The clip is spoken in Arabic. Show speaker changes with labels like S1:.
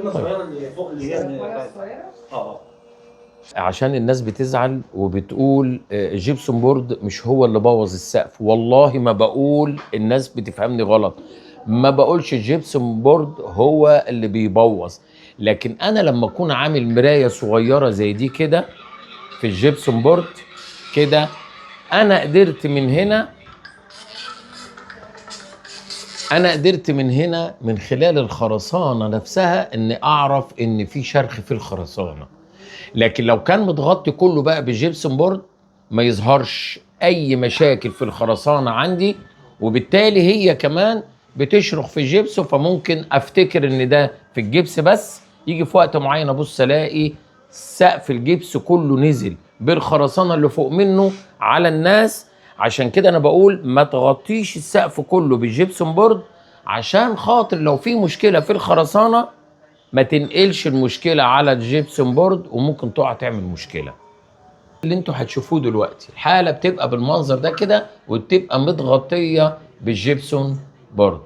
S1: كنا صغيره اللي فوق اللي هي اه
S2: عشان الناس بتزعل وبتقول الجبسون بورد مش هو اللي بوظ السقف. والله ما بقول، الناس بتفهمني غلط، ما بقولش الجبسون بورد هو اللي بيبوظ، لكن انا لما اكون عامل مرايه صغيره زي دي كده في الجبسون بورد كده، انا قدرت من هنا من خلال الخرسانه نفسها ان اعرف ان في شرخ في الخرسانه. لكن لو كان متغطي كله بقى بالجبسون بورد ما يظهرش اي مشاكل في الخرسانه عندي، وبالتالي هي كمان بتشرخ في الجبس، فممكن افتكر ان ده في الجبس بس، يجي في وقت معين ابص الاقي سقف الجبس كله نزل بالخرسانه اللي فوق منه على الناس. عشان كده انا بقول ما تغطيش السقف كله بالجبسون بورد، عشان خاطر لو في مشكله في الخرسانه ما تنقلش المشكله على الجبسون بورد وممكن تقع تعمل مشكله. اللي انتوا هتشوفوه دلوقتي الحاله بتبقى بالمنظر ده كده وبتبقى متغطيه بالجبسون بورد.